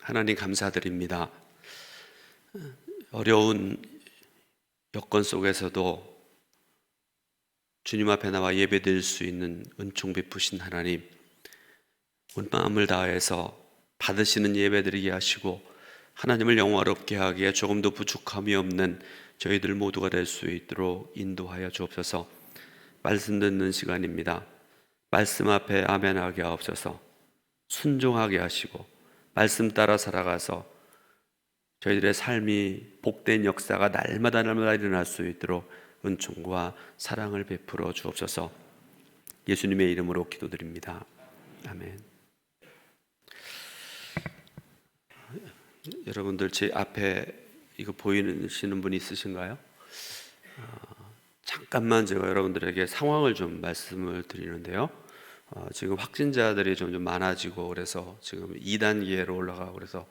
하나님 감사드립니다. 어려운 여건 속에서도 주님 앞에 나와 예배드릴 수 있는 은총 베푸신 하나님, 온 마음을 다해서 받으시는 예배드리게 하시고 하나님을 영화롭게 하기에 조금도 부족함이 없는 저희들 모두가 될 수 있도록 인도하여 주옵소서. 말씀 듣는 시간입니다. 말씀 앞에 아멘하게 하옵소서. 순종하게 하시고 말씀 따라 살아가서 저희들의 삶이 복된 역사가 날마다 일어날 수 있도록 은총과 사랑을 베풀어 주옵소서. 예수님의 이름으로 기도드립니다. 아멘. 여러분들 제 앞에 이거 보이시는 분이 있으신가요? 잠깐만 제가 여러분들에게 상황을 좀 말씀을 드리는데요. 지금 확진자들이 점점 많아지고 그래서 지금 2단계로 올라가고 그래서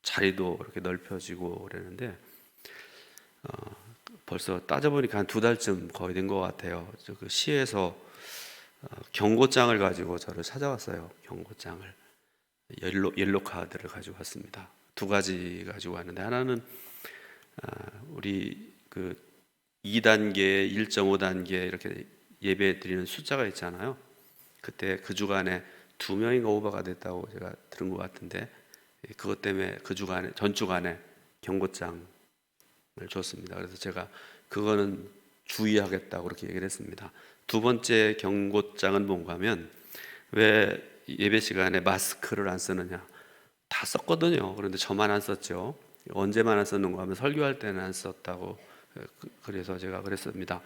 자리도 이렇게 넓혀지고 그러는데 벌써 따져보니까 한 2달쯤 거의 된 것 같아요. 그 시에서 경고장을 가지고 저를 찾아왔어요. 경고장을 옐로 카드를 가지고 왔습니다. 2가지 가지고 왔는데 하나는 우리 그 2단계, 1.5단계 이렇게 예배 드리는 숫자가 있잖아요. 그때 그 주간에 2명인가 오버가 됐다고 제가 들은 것 같은데 그것 때문에 그 주간에 전주간에 경고장을 줬습니다. 그래서 제가 그거는 주의하겠다고 그렇게 얘기를 했습니다. 두 번째 경고장은 뭔가 하면 왜 예배 시간에 마스크를 안 쓰느냐, 다 썼거든요. 그런데 저만 안 썼죠. 언제만 안 썼는가 하면 설교할 때는 안 썼다고. 그래서 제가 그랬습니다.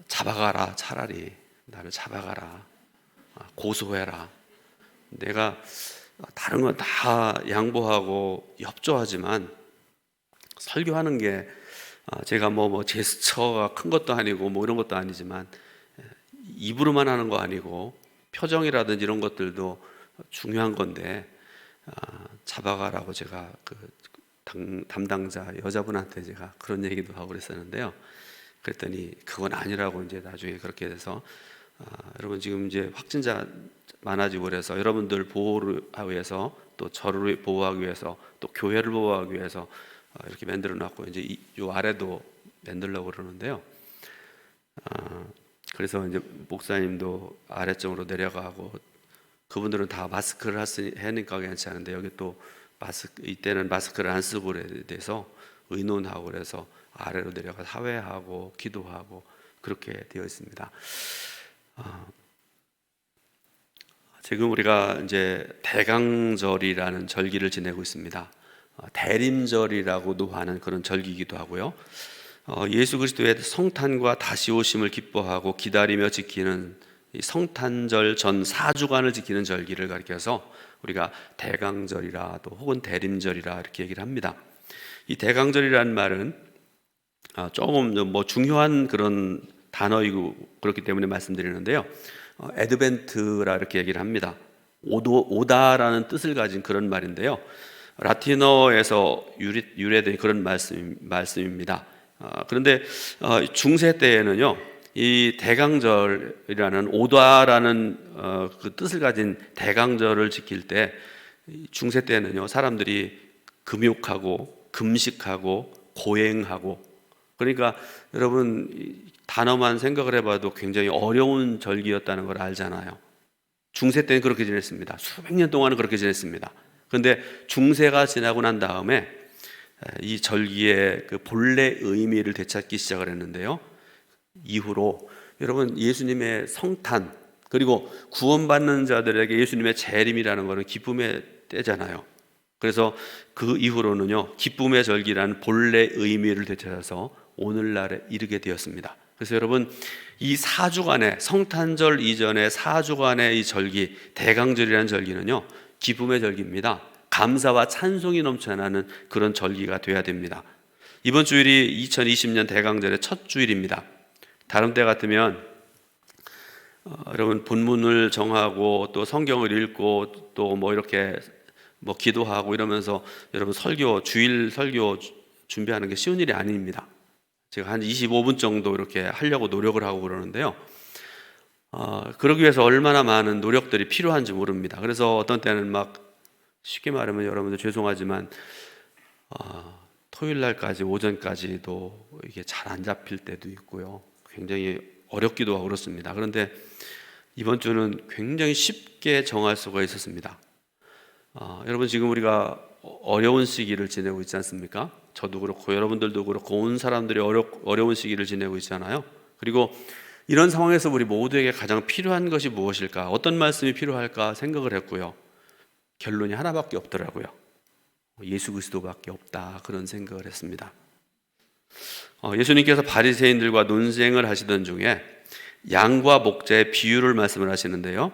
잡아가라, 차라리 나를 잡아가라, 고소해라. 내가 다른 건 다 양보하고 협조하지만 설교하는 게 제가 뭐 제스처가 큰 것도 아니고 뭐 이런 것도 아니지만 입으로만 하는 거 아니고 표정이라든지 이런 것들도 중요한 건데 잡아가라고 제가 그 담당자 여자분한테 제가 그런 얘기도 하고 그랬었는데요. 그랬더니 그건 아니라고 이제 나중에 그렇게 돼서 여러분 지금 이제 확진자 많아지고 그래서 여러분들 보호를 하기 위해서 또 저를 보호하기 위해서 또 교회를 보호하기 위해서 이렇게 만들어 놨고 이제 이 아래도 만들려고 그러는데요. 그래서 이제 목사님도 아래쪽으로 내려가고 그분들은 다 마스크를 하니까 괜찮은데 여기 또 이때는 마스크를 안 쓰고 그래야 돼서 의논하고 그래서 아래로 내려가 사회하고 기도하고 그렇게 되어 있습니다. 지금 우리가 이제 대강절이라는 절기를 지내고 있습니다. 대림절이라고도 하는 그런 절기이기도 하고요. 예수 그리스도의 성탄과 다시 오심을 기뻐하고 기다리며 지키는 이 성탄절 전 4주간을 지키는 절기를 가리켜서 우리가 대강절이라 또 혹은 대림절이라 이렇게 얘기를 합니다. 이 대강절이라는 말은 조금 뭐 중요한 그런 단어이고 그렇기 때문에 말씀드리는데요. 애드벤트라 이렇게 얘기를 합니다. 오다라는 뜻을 가진 그런 말인데요. 라틴어에서 유래된 그런 말씀입니다. 그런데 중세 때에는요, 이 대강절이라는 오다라는 그 뜻을 가진 대강절을 지킬 때 중세 때는요 사람들이 금욕하고 금식하고 고행하고, 그러니까 여러분 단어만 생각을 해봐도 굉장히 어려운 절기였다는 걸 알잖아요. 중세 때는 그렇게 지냈습니다. 수백 년 동안은 그렇게 지냈습니다. 그런데 중세가 지나고 난 다음에 이 절기의 그 본래 의미를 되찾기 시작을 했는데요. 이후로 여러분 예수님의 성탄 그리고 구원받는 자들에게 예수님의 재림이라는 것은 기쁨의 때잖아요. 그래서 그 이후로는요 기쁨의 절기라는 본래 의미를 되찾아서 오늘날에 이르게 되었습니다. 그래서 여러분 이 4주간의 성탄절 이전의 4주간의 이 절기 대강절이라는 절기는요 기쁨의 절기입니다. 감사와 찬송이 넘쳐나는 그런 절기가 돼야 됩니다. 이번 주일이 2020년 대강절의 첫 주일입니다. 다른 때 같으면 여러분 본문을 정하고 또 성경을 읽고 또 뭐 이렇게 뭐 기도하고 이러면서 여러분 주일 설교 준비하는 게 쉬운 일이 아닙니다. 제가 한 25분 정도 이렇게 하려고 노력을 하고 그러는데요. 그러기 위해서 얼마나 많은 노력들이 필요한지 모릅니다. 그래서 어떤 때는 막 쉽게 말하면 여러분들 죄송하지만 토요일 날까지 오전까지도 이게 잘 안 잡힐 때도 있고요. 굉장히 어렵기도 하고 그렇습니다. 그런데 이번 주는 굉장히 쉽게 정할 수가 있었습니다. 여러분 지금 우리가 어려운 시기를 지내고 있지 않습니까? 저도 그렇고 여러분들도 그렇고 온 사람들이 어려운 시기를 지내고 있잖아요. 그리고 이런 상황에서 우리 모두에게 가장 필요한 것이 무엇일까? 어떤 말씀이 필요할까 생각을 했고요. 결론이 하나밖에 없더라고요. 예수 그리스도밖에 없다, 그런 생각을 했습니다. 예수님께서 바리새인들과 논쟁을 하시던 중에 양과 목자의 비유를 말씀을 하시는데요.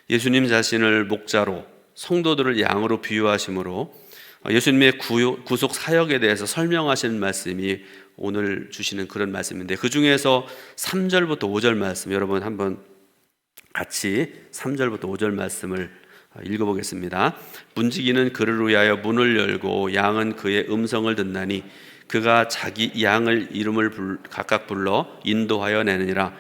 예수님 자신을 목자로 성도들을 양으로 비유하심으로 예수님의 구속 사역에 대해서 설명하시는 말씀이 오늘 주시는 그런 말씀인데, 그 중에서 3절부터 5절 말씀, 여러분 한번 같이 3절부터 5절 말씀을 읽어보겠습니다. 문지기는 그를 위하여 문을 열고 양은 그의 음성을 듣나니 그가 자기 양을 이름을 각각 불러 인도하여 내느니라.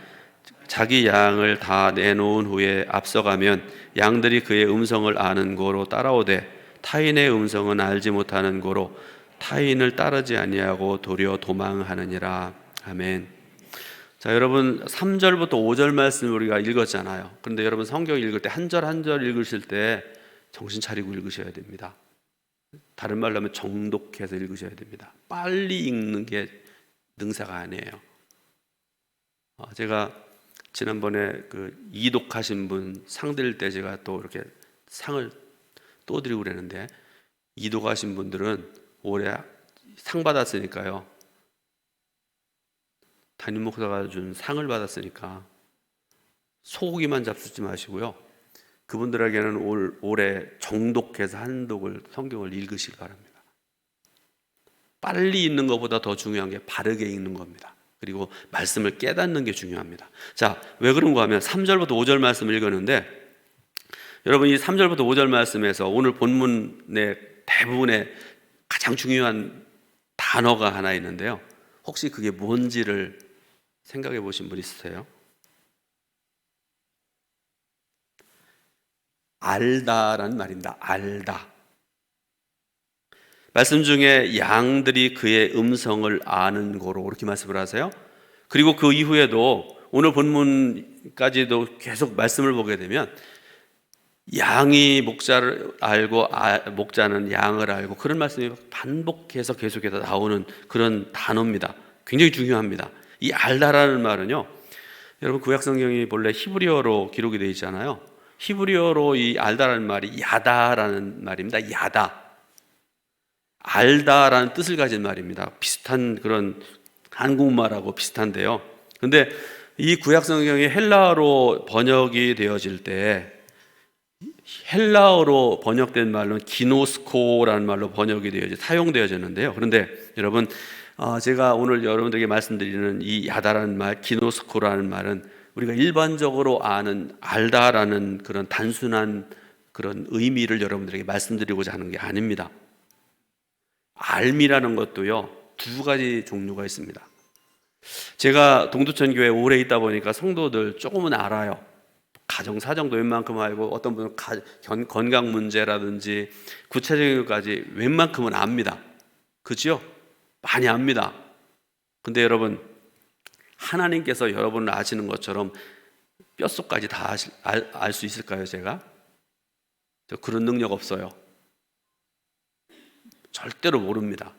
자기 양을 다 내놓은 후에 앞서가면 양들이 그의 음성을 아는 고로 따라오되 타인의 음성은 알지 못하는 고로 타인을 따르지 아니하고 도리어 도망하느니라. 아멘. 자, 여러분 3절부터 5절 말씀 우리가 읽었잖아요. 그런데 여러분 성경 읽을 때 한 절 한 절 읽으실 때 정신 차리고 읽으셔야 됩니다. 다른 말로 하면 정독해서 읽으셔야 됩니다. 빨리 읽는 게 능사가 아니에요. 제가 지난번에 그 이독하신 분 상 드릴 때 제가 또 이렇게 상을 또 드리고 그랬는데, 이독하신 분들은 올해 상 받았으니까요, 담임 목사가 준 상을 받았으니까 소고기만 잡수지 마시고요, 그분들에게는 올해 정독해서 한독을 성경을 읽으시기 바랍니다. 빨리 읽는 것보다 더 중요한 게 바르게 읽는 겁니다. 그리고 말씀을 깨닫는 게 중요합니다. 자, 왜 그런가 하면 3절부터 5절 말씀을 읽었는데, 여러분 이 3절부터 5절 말씀에서 오늘 본문의 대부분의 가장 중요한 단어가 하나 있는데요, 혹시 그게 뭔지를 생각해 보신 분 있으세요? 알다라는 말입니다. 알다. 말씀 중에 양들이 그의 음성을 아는 고로 이렇게 말씀을 하세요. 그리고 그 이후에도 오늘 본문까지도 계속 말씀을 보게 되면 양이 목자를 알고 목자는 양을 알고, 그런 말씀이 반복해서 계속해서 나오는 그런 단어입니다. 굉장히 중요합니다. 이 알다라는 말은요, 여러분 구약성경이 본래 히브리어로 기록이 되어 있잖아요. 히브리어로 이 알다라는 말이 야다라는 말입니다. 야다. 알다라는 뜻을 가진 말입니다. 비슷한 그런 한국말하고 비슷한데요. 근데 이 구약성경이 헬라어로 번역이 되어질 때 헬라어로 번역된 말로는 기노스코라는 말로 번역이 사용되어졌는데요. 그런데 여러분 제가 오늘 여러분들에게 말씀드리는 이 야다라는 말, 기노스코라는 말은 우리가 일반적으로 아는 알다라는 그런 단순한 그런 의미를 여러분들에게 말씀드리고자 하는 게 아닙니다. 알미라는 것도요, 두 가지 종류가 있습니다. 제가 동두천교회에 오래 있다 보니까 성도들 조금은 알아요. 가정 사정도 웬만큼 알고, 어떤 분은 건강 문제라든지 구체적인 것까지 웬만큼은 압니다. 그렇죠? 많이 압니다. 근데 여러분, 하나님께서 여러분을 아시는 것처럼 뼛속까지 다 알 수 있을까요? 제가? 저 그런 능력 없어요. 절대로 모릅니다.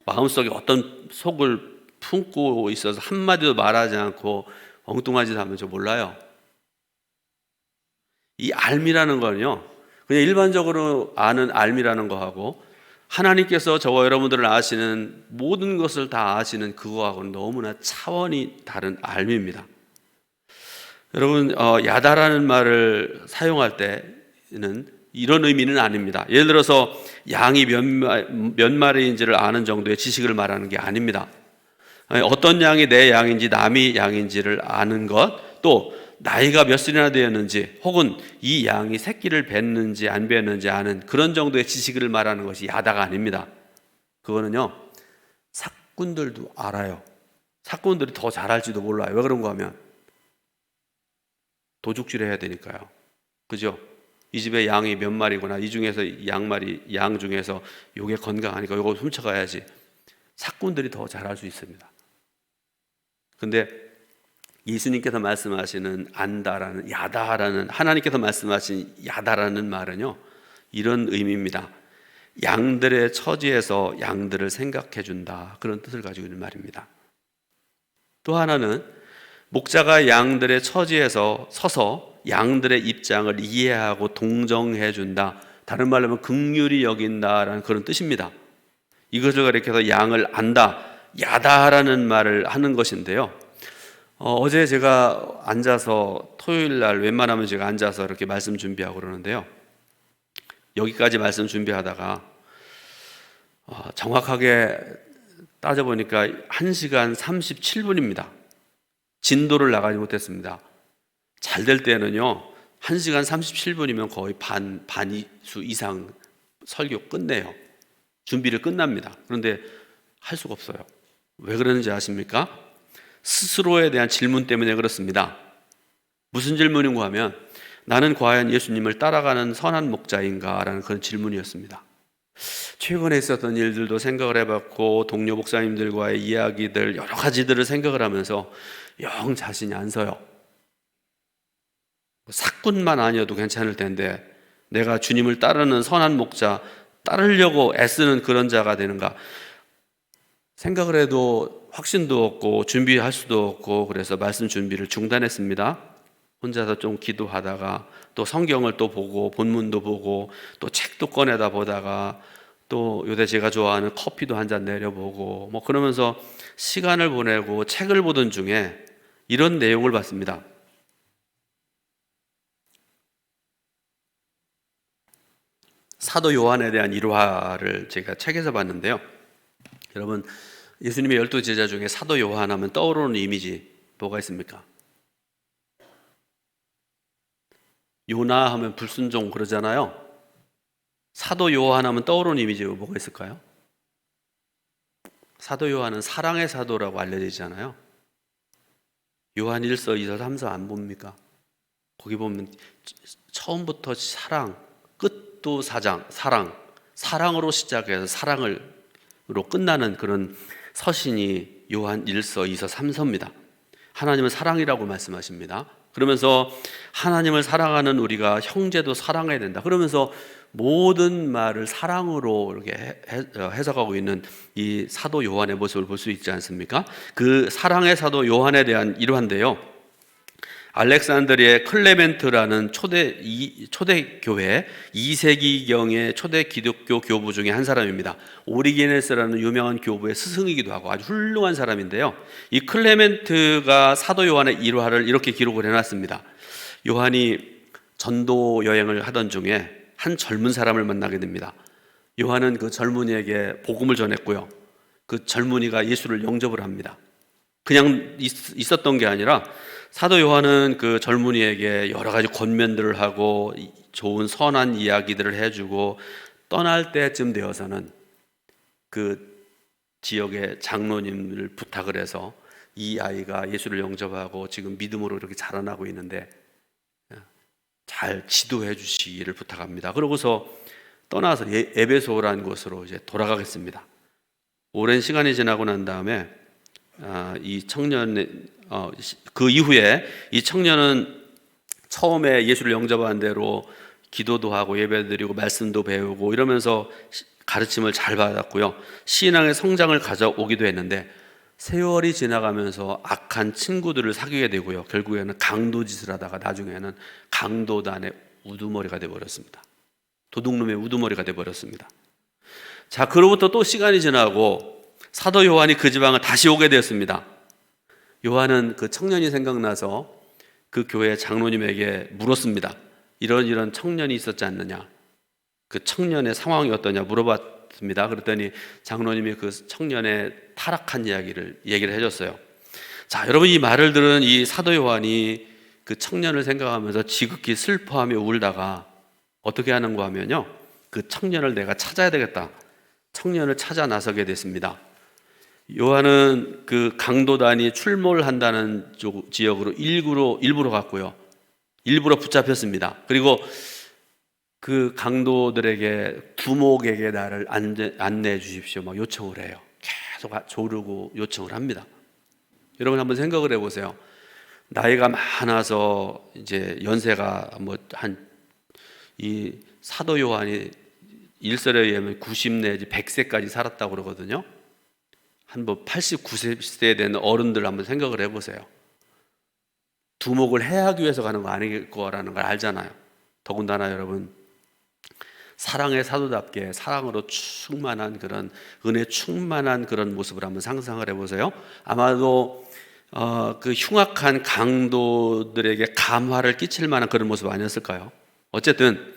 마음속에 어떤 속을 품고 있어서 한마디도 말하지 않고 엉뚱한 짓 하면 저 몰라요. 이 알미라는 거는요, 그냥 일반적으로 아는 알미라는 거하고 하나님께서 저와 여러분들을 아시는 모든 것을 다 아시는 그거하고는 너무나 차원이 다른 알미입니다. 여러분 야다라는 말을 사용할 때는 이런 의미는 아닙니다. 예를 들어서 양이 몇 마리인지를 아는 정도의 지식을 말하는 게 아닙니다. 어떤 양이 내 양인지 남이 양인지를 아는 것, 또 나이가 몇 살이나 되었는지, 혹은 이 양이 새끼를 뱉는지 안 뱉는지 아는 그런 정도의 지식을 말하는 것이 야다가 아닙니다. 그거는요, 사꾼들도 알아요. 사꾼들이 더 잘할지도 몰라요. 왜 그런가 하면 도둑질 해야 되니까요. 그죠? 이 집에 양이 몇 마리구나, 이 중에서 양 중에서 요게 건강하니까 요거 훔쳐가야지. 사꾼들이 더 잘할 수 있습니다. 근데 예수님께서 말씀하시는 안다라는, 야다라는, 하나님께서 말씀하신 야다라는 말은요, 이런 의미입니다. 양들의 처지에서 양들을 생각해 준다, 그런 뜻을 가지고 있는 말입니다. 또 하나는 목자가 양들의 처지에서 서서 양들의 입장을 이해하고 동정해 준다, 다른 말로 하면 긍휼히 여긴다라는 그런 뜻입니다. 이것을 가리켜서 양을 안다, 야다라는 말을 하는 것인데요. 어제 제가 앉아서, 토요일 날 웬만하면 제가 앉아서 이렇게 말씀 준비하고 그러는데요, 여기까지 말씀 준비하다가 정확하게 따져보니까 1시간 37분입니다. 진도를 나가지 못했습니다. 잘 될 때는요, 1시간 37분이면 거의 반수 이상 설교 끝내요. 준비를 끝납니다. 그런데 할 수가 없어요. 왜 그러는지 아십니까? 스스로에 대한 질문 때문에 그렇습니다. 무슨 질문인가 하면, 나는 과연 예수님을 따라가는 선한 목자인가? 라는 그런 질문이었습니다. 최근에 있었던 일들도 생각을 해봤고, 동료 목사님들과의 이야기들, 여러 가지들을 생각을 하면서 영 자신이 안 서요. 사꾼만 아니어도 괜찮을 텐데 내가 주님을 따르는 선한 목자, 따르려고 애쓰는 그런 자가 되는가? 생각을 해도 확신도 없고 준비할 수도 없고, 그래서 말씀 준비를 중단했습니다. 혼자서 좀 기도하다가 또 성경을 또 보고, 본문도 보고, 또 책도 꺼내다 보다가, 또 요새 제가 좋아하는 커피도 한 잔 내려보고, 뭐 그러면서 시간을 보내고 책을 보던 중에 이런 내용을 봤습니다. 사도 요한에 대한 일화를 제가 책에서 봤는데요, 여러분, 예수님의 12제자 중에 사도 요한 하면 떠오르는 이미지 뭐가 있습니까? 요나 하면 불순종 그러잖아요. 사도 요한 하면 떠오르는 이미지가 뭐가 있을까요? 사도 요한은 사랑의 사도라고 알려지잖아요. 요한 1서, 2서, 3서 안 봅니까? 거기 보면 처음부터 사랑, 끝도 사랑으로 시작해서 사랑으로 끝나는 그런 서신이 요한 1서, 2서, 3서입니다. 하나님은 사랑이라고 말씀하십니다. 그러면서 하나님을 사랑하는 우리가 형제도 사랑해야 된다, 그러면서 모든 말을 사랑으로 이렇게 해석하고 있는 이 사도 요한의 모습을 볼 수 있지 않습니까? 그 사랑의 사도 요한에 대한 일화인데요, 알렉산드리아의 클레멘트라는 초대 교회, 2세기경의 초대 기독교 교부 중에 한 사람입니다. 오리게네스라는 유명한 교부의 스승이기도 하고 아주 훌륭한 사람인데요, 이 클레멘트가 사도 요한의 일화를 이렇게 기록을 해놨습니다. 요한이 전도 여행을 하던 중에 한 젊은 사람을 만나게 됩니다. 요한은 그 젊은이에게 복음을 전했고요, 그 젊은이가 예수를 영접을 합니다. 그냥 있었던 게 아니라 사도 요한은 그 젊은이에게 여러 가지 권면들을 하고 좋은 선한 이야기들을 해주고, 떠날 때쯤 되어서는 그 지역의 장로님을 부탁을 해서 이 아이가 예수를 영접하고 지금 믿음으로 이렇게 자라나고 있는데 잘 지도해 주시기를 부탁합니다. 그러고서 떠나서 에베소라는 곳으로 이제 돌아가겠습니다. 오랜 시간이 지나고 난 다음에 이 청년, 그 이후에 이 청년은 처음에 예수를 영접한 대로 기도도 하고 예배드리고 말씀도 배우고 이러면서 가르침을 잘 받았고요, 신앙의 성장을 가져오기도 했는데, 세월이 지나가면서 악한 친구들을 사귀게 되고요, 결국에는 강도짓을 하다가 나중에는 강도단의 우두머리가 되어버렸습니다. 도둑놈의 우두머리가 되어버렸습니다. 자, 그로부터 또 시간이 지나고 사도 요한이 그 지방을 다시 오게 되었습니다. 요한은 그 청년이 생각나서 그 교회 장로님에게 물었습니다. 이런 청년이 있었지 않느냐, 그 청년의 상황이 어떠냐 물어봤습니다. 그랬더니 장로님이 그 청년의 타락한 얘기를 해줬어요. 자, 여러분, 이 말을 들은 이 사도 요한이 그 청년을 생각하면서 지극히 슬퍼하며 울다가 어떻게 하는가 하면요, 그 청년을 내가 찾아야 되겠다, 청년을 찾아 나서게 됐습니다. 요한은 그 강도단이 출몰한다는 지역으로 일부러 갔고요, 일부러 붙잡혔습니다. 그리고 그 강도들에게 두목에게 나를 안내해 주십시오. 막 요청을 해요. 계속 조르고 요청을 합니다. 여러분 한번 생각을 해보세요. 나이가 많아서 이제 연세가 이 사도 요한이 일설에 의하면 90 내지 100세까지 살았다고 그러거든요. 한 89세 된 어른들 한번 생각을 해보세요. 두목을 해하기 위해서 가는 거 아닐 거라는 걸 알잖아요. 더군다나 여러분, 사랑의 사도답게 사랑으로 충만한 그런 은혜 충만한 그런 모습을 한번 상상을 해보세요. 아마도 그 흉악한 강도들에게 감화를 끼칠 만한 그런 모습 아니었을까요? 어쨌든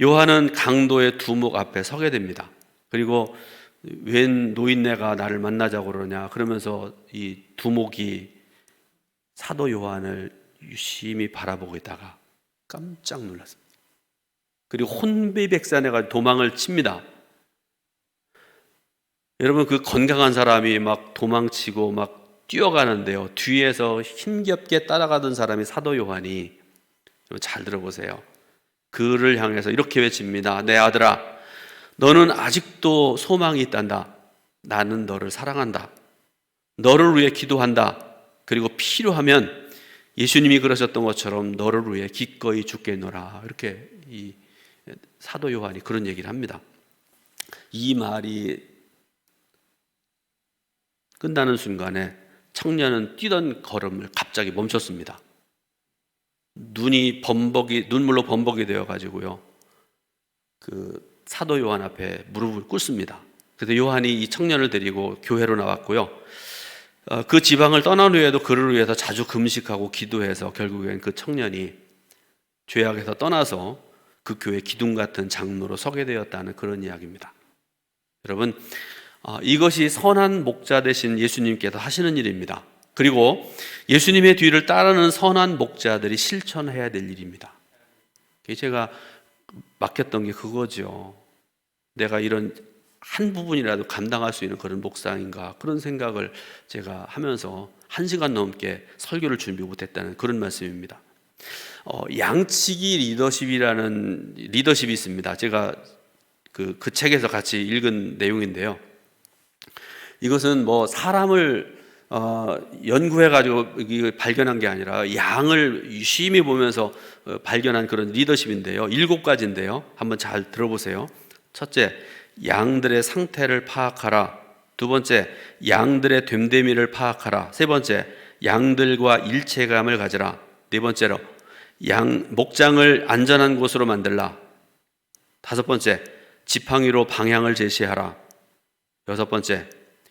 요한은 강도의 두목 앞에 서게 됩니다. 그리고 웬 노인네가 나를 만나자고 그러냐 그러면서 이 두목이 사도 요한을 유심히 바라보고 있다가 깜짝 놀랐습니다. 그리고 혼비백산해가 도망을 칩니다. 여러분, 그 건강한 사람이 막 도망치고 막 뛰어가는데요, 뒤에서 힘겹게 따라가던 사람이 사도 요한이, 잘 들어보세요, 그를 향해서 이렇게 외칩니다. 내 아들아, 너는 아직도 소망이 있단다. 나는 너를 사랑한다. 너를 위해 기도한다. 그리고 필요하면 예수님이 그러셨던 것처럼 너를 위해 기꺼이 죽겠노라. 이렇게 이 사도 요한이 그런 얘기를 합니다. 이 말이 끝나는 순간에 청년은 뛰던 걸음을 갑자기 멈췄습니다. 눈물로 범벅이 되어 가지고요, 그 사도 요한 앞에 무릎을 꿇습니다. 그래서 요한이 이 청년을 데리고 교회로 나왔고요, 그 지방을 떠난 후에도 그를 위해서 자주 금식하고 기도해서 결국엔 그 청년이 죄악에서 떠나서 그 교회 기둥 같은 장로로 서게 되었다는 그런 이야기입니다. 여러분, 이것이 선한 목자 되신 예수님께서 하시는 일입니다. 그리고 예수님의 뒤를 따르는 선한 목자들이 실천해야 될 일입니다. 제가 맡겼던 게 그거죠. 내가 이런 한 부분이라도 감당할 수 있는 그런 목사인가, 그런 생각을 제가 하면서 1시간 넘게 설교를 준비 못했다는 그런 말씀입니다. 양치기 리더십이 있습니다. 제가 그 책에서 같이 읽은 내용인데요, 이것은 사람을 연구해가지고 발견한 게 아니라 양을 유심히 보면서 발견한 그런 리더십인데요, 7가지인데요 한번 잘 들어보세요. 첫째, 양들의 상태를 파악하라. 두 번째, 양들의 됨됨이를 파악하라. 세 번째, 양들과 일체감을 가져라. 네 번째로, 목장을 안전한 곳으로 만들라. 다섯 번째, 지팡이로 방향을 제시하라. 여섯 번째,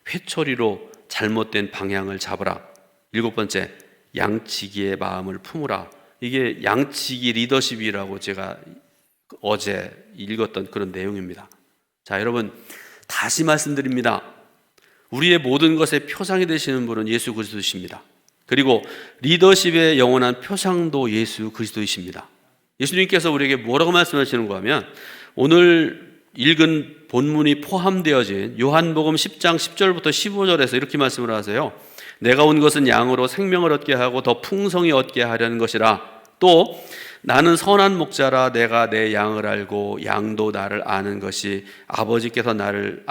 회초리로 잘못된 방향을 잡으라. 일곱 번째, 양치기의 마음을 품으라. 이게 양치기 리더십이라고 제가 어제 읽었던 그런 내용입니다. 자, 여러분, 다시 말씀드립니다. 우리의 모든 것의 표상이 되시는 분은 예수 그리스도이십니다. 그리고 리더십의 영원한 표상도 예수 그리스도이십니다. 예수님께서 우리에게 뭐라고 말씀하시는가 하면, 오늘 읽은 본문이 포함되어진 요한복음 10장 10절부터 15절에서 이렇게 말씀을 하세요. 내가 온 것은 양으로 생명을 얻게 하고 더 풍성히 얻게 하려는 것이라. 또 나는 선한 목자라. 내가 내 양을 알고 양도 나를 아는 것이 아버지께서 나를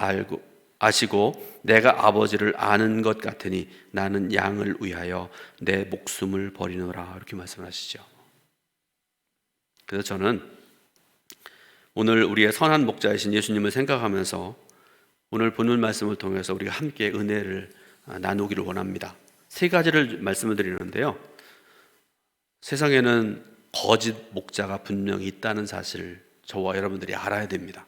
아시고 내가 아버지를 아는 것 같으니 나는 양을 위하여 내 목숨을 버리노라. 이렇게 말씀하시죠. 그래서 저는 오늘 우리의 선한 목자이신 예수님을 생각하면서 오늘 본문 말씀을 통해서 우리가 함께 은혜를 나누기를 원합니다. 3가지를 말씀을 드리는데요, 세상에는 거짓 목자가 분명히 있다는 사실을 저와 여러분들이 알아야 됩니다.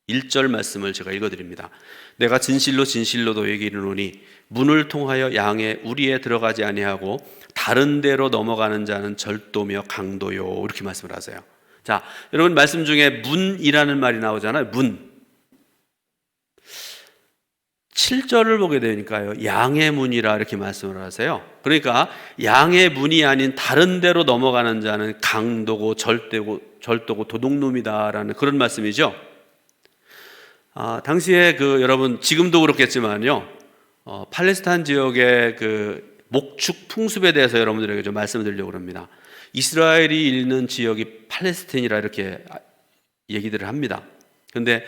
1절 말씀을 제가 읽어드립니다. 내가 진실로 진실로 너에게 이르노니 문을 통하여 양의 우리에 들어가지 아니하고 다른 데로 넘어가는 자는 절도며 강도요. 이렇게 말씀을 하세요. 자, 여러분, 말씀 중에 문이라는 말이 나오잖아요. 문. 7절을 보게 되니까요, 양의 문이라 이렇게 말씀을 하세요. 그러니까 양의 문이 아닌 다른 데로 넘어가는 자는 강도고 절도고 도둑놈이다라는 그런 말씀이죠. 당시에 여러분, 지금도 그렇겠지만요, 팔레스타인 지역의 그 목축 풍습에 대해서 여러분들에게 좀 말씀을 드리려고 합니다. 이스라엘이 있는 지역이 팔레스틴이라 이렇게 얘기들을 합니다. 근데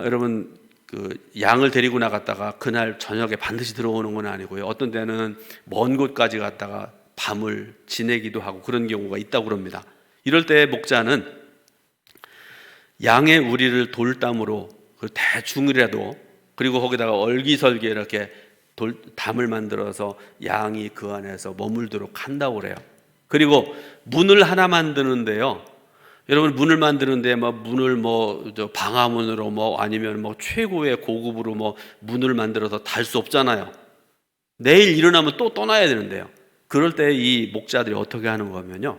여러분 그 양을 데리고 나갔다가 그날 저녁에 반드시 들어오는 건 아니고요. 어떤 때는 먼 곳까지 갔다가 밤을 지내기도 하고 그런 경우가 있다고 그럽니다. 이럴 때 목자는 양의 우리를 돌담으로 대충이라도, 그리고 거기다가 얼기설기 이렇게 담을 만들어서 양이 그 안에서 머물도록 한다고 그래요. 그리고 문을 하나 만드는데요, 여러분 문을 만드는데 문을 방화문으로 아니면 최고의 고급으로 문을 만들어서 달 수 없잖아요. 내일 일어나면 또 떠나야 되는데요. 그럴 때 이 목자들이 어떻게 하는 거면요,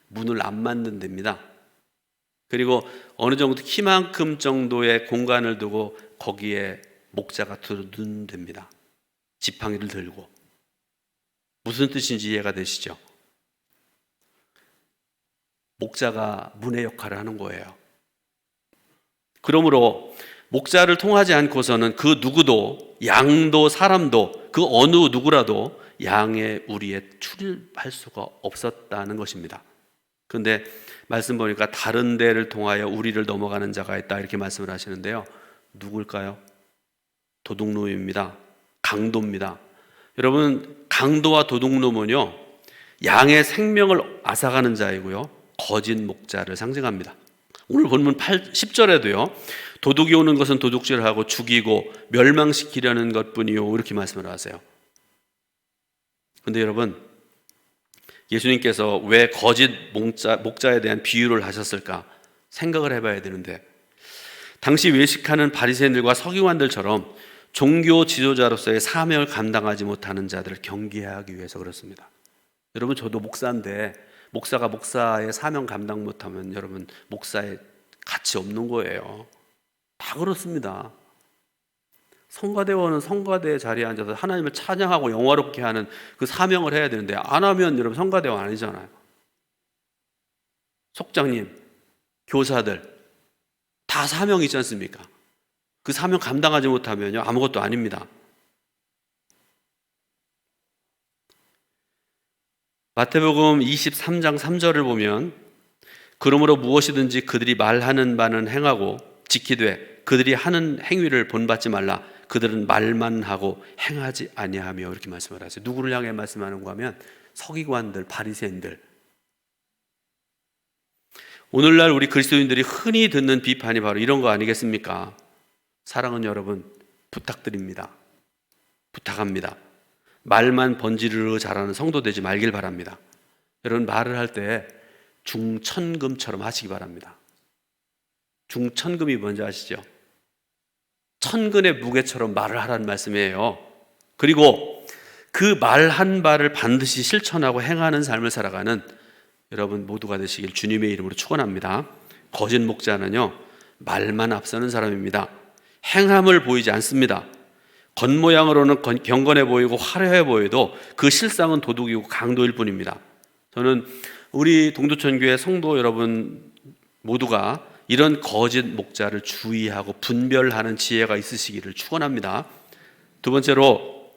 문을 안 만든답니다. 그리고 어느 정도 키만큼 정도의 공간을 두고 거기에 목자가 들어둔답니다. 지팡이를 들고. 무슨 뜻인지 이해가 되시죠? 목자가 문의 역할을 하는 거예요. 그러므로 목자를 통하지 않고서는 그 누구도, 양도 사람도, 그 어느 누구라도 양의 우리에 출입할 수가 없었다는 것입니다. 그런데 말씀 보니까 다른 데를 통하여 우리를 넘어가는 자가 있다, 이렇게 말씀을 하시는데요. 누굴까요? 도둑놈입니다. 강도입니다. 여러분, 강도와 도둑놈은요, 양의 생명을 앗아가는 자이고요, 거짓 목자를 상징합니다. 오늘 본문 10절에도요, 도둑이 오는 것은 도둑질하고 죽이고 멸망시키려는 것뿐이요, 이렇게 말씀을 하세요. 그런데 여러분, 예수님께서 왜 거짓 목자에 대한 비유를 하셨을까 생각을 해봐야 되는데, 당시 외식하는 바리새인들과 서기관들처럼 종교 지도자로서의 사명을 감당하지 못하는 자들을 경계하기 위해서 그렇습니다. 여러분, 저도 목사인데 목사가 목사의 사명 감당 못하면 여러분 목사의 가치 없는 거예요. 다 그렇습니다. 성가대원은 성가대 자리에 앉아서 하나님을 찬양하고 영화롭게 하는 그 사명을 해야 되는데, 안 하면 여러분 성가대원 아니잖아요. 속장님, 교사들 다 사명이 있지 않습니까? 그 사명 감당하지 못하면요, 아무것도 아닙니다. 마태복음 23장 3절을 보면, 그러므로 무엇이든지 그들이 말하는 바는 행하고 지키되 그들이 하는 행위를 본받지 말라. 그들은 말만 하고 행하지 아니하며, 이렇게 말씀을 하세요. 누구를 향해 말씀하는가 하면 서기관들, 바리새인들. 오늘날 우리 그리스도인들이 흔히 듣는 비판이 바로 이런 거 아니겠습니까? 사랑하는 여러분, 부탁드립니다. 부탁합니다. 말만 번지르르 잘하는 성도 되지 말길 바랍니다. 여러분, 말을 할 때 중천금처럼 하시기 바랍니다. 중천금이 뭔지 아시죠? 천근의 무게처럼 말을 하라는 말씀이에요. 그리고 그 말한 바를 반드시 실천하고 행하는 삶을 살아가는 여러분 모두가 되시길 주님의 이름으로 축원합니다. 거짓 목자는요, 말만 앞서는 사람입니다. 행함을 보이지 않습니다. 겉모양으로는 경건해 보이고 화려해 보여도 그 실상은 도둑이고 강도일 뿐입니다. 저는 우리 동두천교회 성도 여러분 모두가 이런 거짓 목자를 주의하고 분별하는 지혜가 있으시기를 축원합니다. 두 번째로,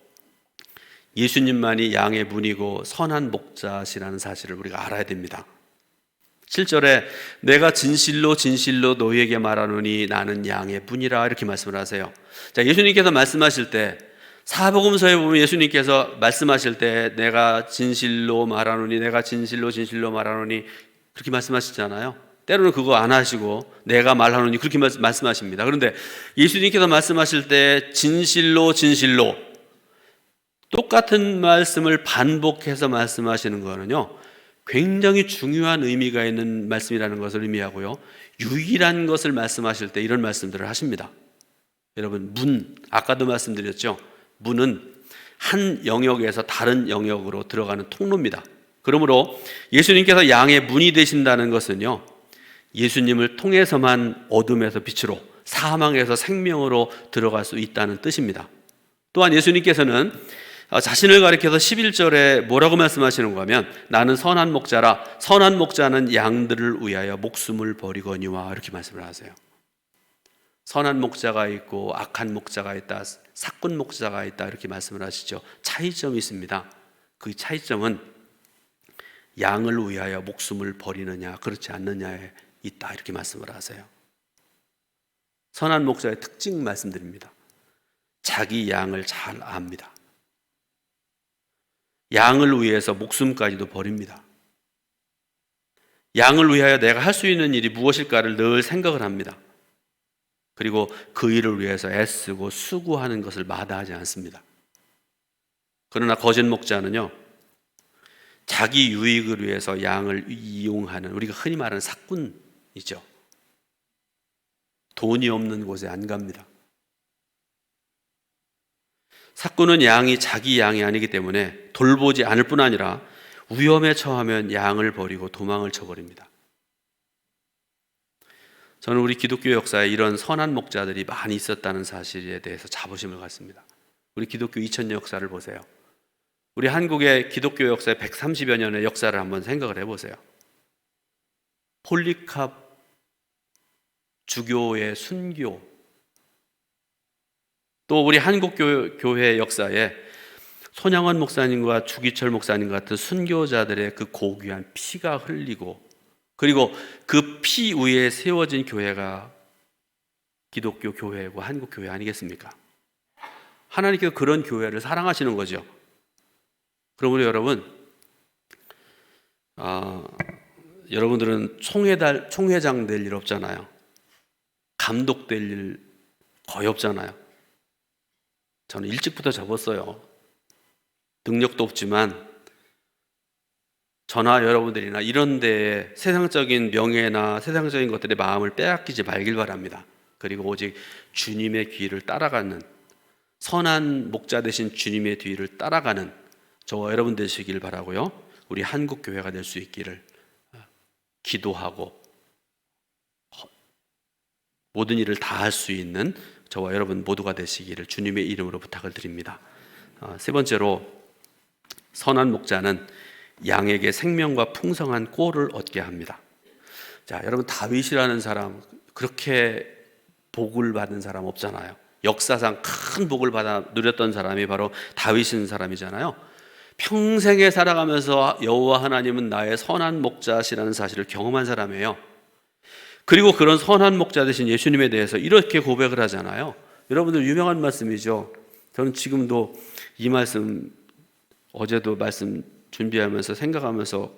예수님만이 양의 문이고 선한 목자시라는 사실을 우리가 알아야 됩니다. 7절에 내가 진실로 진실로 너희에게 말하노니 나는 양의 문이라, 이렇게 말씀을 하세요. 자, 예수님께서 말씀하실 때, 사복음서에 보면 예수님께서 말씀하실 때 내가 진실로 말하노니, 내가 진실로 진실로 말하노니, 그렇게 말씀하시잖아요. 때로는 그거 안 하시고 내가 말하노니 그렇게 말씀하십니다. 그런데 예수님께서 말씀하실 때 진실로 진실로, 똑같은 말씀을 반복해서 말씀하시는 거는요, 굉장히 중요한 의미가 있는 말씀이라는 것을 의미하고요, 유일한 것을 말씀하실 때 이런 말씀들을 하십니다. 여러분, 문, 아까도 말씀드렸죠. 문은 한 영역에서 다른 영역으로 들어가는 통로입니다. 그러므로 예수님께서 양의 문이 되신다는 것은요, 예수님을 통해서만 어둠에서 빛으로, 사망에서 생명으로 들어갈 수 있다는 뜻입니다. 또한 예수님께서는 자신을 가리켜서 11절에 뭐라고 말씀하시는가 하면, 나는 선한 목자라, 선한 목자는 양들을 위하여 목숨을 버리거니와, 이렇게 말씀을 하세요. 선한 목자가 있고 악한 목자가 있다, 사꾼 목자가 있다, 이렇게 말씀을 하시죠. 차이점이 있습니다. 그 차이점은 양을 위하여 목숨을 버리느냐 그렇지 않느냐에 있다, 이렇게 말씀을 하세요. 선한 목자의 특징 말씀드립니다. 자기 양을 잘 압니다. 양을 위해서 목숨까지도 버립니다. 양을 위하여 내가 할 수 있는 일이 무엇일까를 늘 생각을 합니다. 그리고 그 일을 위해서 애쓰고 수고하는 것을 마다하지 않습니다. 그러나 거짓 목자는요, 자기 유익을 위해서 양을 이용하는, 우리가 흔히 말하는 사꾼이죠. 돈이 없는 곳에 안 갑니다. 사꾼은 양이 자기 양이 아니기 때문에 돌보지 않을 뿐 아니라 위험에 처하면 양을 버리고 도망을 쳐버립니다. 저는 우리 기독교 역사에 이런 선한 목자들이 많이 있었다는 사실에 대해서 자부심을 갖습니다. 우리 기독교 2000년 역사를 보세요. 우리 한국의 기독교 역사의 130여 년의 역사를 한번 생각을 해보세요. 폴리캅 주교의 순교, 또 우리 한국교회 역사에 손양원 목사님과 주기철 목사님 같은 순교자들의 그 고귀한 피가 흘리고, 그리고 그 피 위에 세워진 교회가 기독교 교회고 한국 교회 아니겠습니까? 하나님께서 그런 교회를 사랑하시는 거죠. 그러므로 여러분, 여러분들은 총회장 될 일 없잖아요. 감독 될 일 거의 없잖아요. 저는 일찍부터 접었어요. 능력도 없지만 저나 여러분들이나 이런 데에 세상적인 명예나 세상적인 것들의 마음을 빼앗기지 말길 바랍니다. 그리고 오직 주님의 길을 따라가는, 선한 목자 되신 주님의 뒤를 따라가는 저와 여러분 되시길 바라고요. 우리 한국 교회가 될 수 있기를 기도하고 모든 일을 다 할 수 있는 저와 여러분 모두가 되시기를 주님의 이름으로 부탁을 드립니다. 세 번째로, 선한 목자는 양에게 생명과 풍성한 꼴을 얻게 합니다. 자, 여러분, 다윗이라는 사람, 그렇게 복을 받은 사람 없잖아요. 역사상 큰 복을 받아 누렸던 사람이 바로 다윗인 사람이잖아요. 평생에 살아가면서 여호와 하나님은 나의 선한 목자시라는 사실을 경험한 사람이에요. 그리고 그런 선한 목자 되신 예수님에 대해서 이렇게 고백을 하잖아요. 여러분들 유명한 말씀이죠. 저는 지금도 이 말씀, 어제도 말씀 준비하면서 생각하면서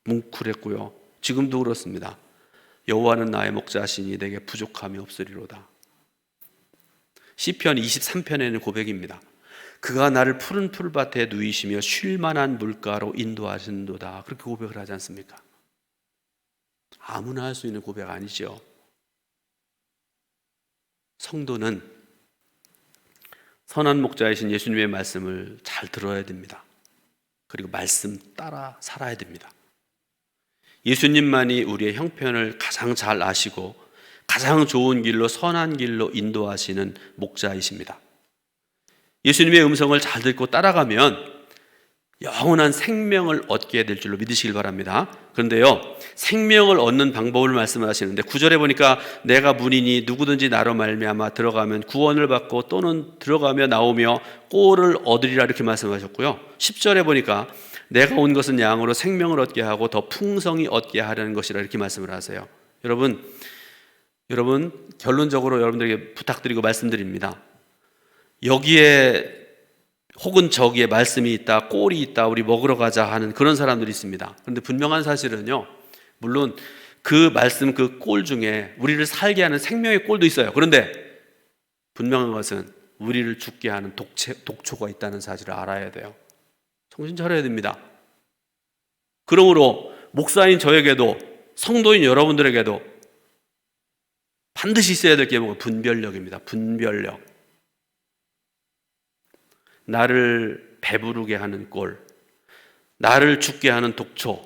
뭉클했고요. 지금도 그렇습니다. 여호와는 나의 목자시니 내게 부족함이 없으리로다. 시편 23편에는 고백입니다. 그가 나를 푸른 풀밭에 누이시며 쉴 만한 물가로 인도하신도다. 그렇게 고백을 하지 않습니까? 아무나 할 수 있는 고백 아니죠. 성도는 선한 목자이신 예수님의 말씀을 잘 들어야 됩니다. 그리고 말씀 따라 살아야 됩니다. 예수님만이 우리의 형편을 가장 잘 아시고 가장 좋은 길로, 선한 길로 인도하시는 목자이십니다. 예수님의 음성을 잘 듣고 따라가면 영원한 생명을 얻게 될 줄로 믿으시길 바랍니다. 그런데요, 생명을 얻는 방법을 말씀하시는데 9절에 보니까 내가 문이니 누구든지 나로 말미암아 들어가면 구원을 받고 또는 들어가며 나오며 꼴을 얻으리라, 이렇게 말씀하셨고요. 10절에 보니까 내가 온 것은 양으로 생명을 얻게 하고 더 풍성히 얻게 하려는 것이라, 이렇게 말씀을 하세요. 여러분, 결론적으로 여러분들에게 부탁드리고 말씀드립니다. 여기에 혹은 저기에 말씀이 있다, 꼴이 있다, 우리 먹으러 가자 하는 그런 사람들이 있습니다. 그런데 분명한 사실은요, 물론 그 말씀, 그 꼴 중에 우리를 살게 하는 생명의 꼴도 있어요. 그런데 분명한 것은 우리를 죽게 하는 독초가 있다는 사실을 알아야 돼요. 정신 차려야 됩니다. 그러므로 목사인 저에게도, 성도인 여러분들에게도 반드시 있어야 될 게 뭐가 분별력입니다. 분별력. 나를 배부르게 하는 꼴, 나를 죽게 하는 독초,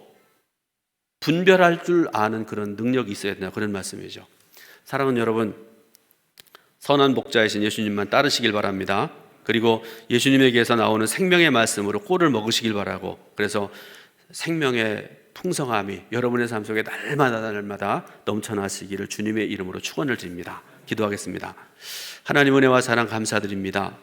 분별할 줄 아는 그런 능력이 있어야 된다, 그런 말씀이죠. 사랑하는 여러분, 선한 목자이신 예수님만 따르시길 바랍니다. 그리고 예수님에게서 나오는 생명의 말씀으로 꼴을 먹으시길 바라고, 그래서 생명의 풍성함이 여러분의 삶 속에 날마다 넘쳐나시기를 주님의 이름으로 축원을 드립니다. 기도하겠습니다. 하나님 은혜와 사랑 감사드립니다.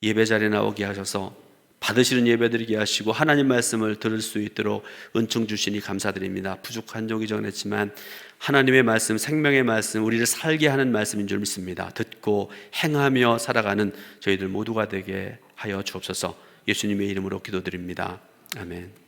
예배 자리에 나오게 하셔서 받으시는 예배드리게 하시고 하나님 말씀을 들을 수 있도록 은총 주시니 감사드립니다. 부족한 적이 전했지만 하나님의 말씀, 생명의 말씀, 우리를 살게 하는 말씀인 줄 믿습니다. 듣고 행하며 살아가는 저희들 모두가 되게 하여 주옵소서. 예수님의 이름으로 기도드립니다. 아멘.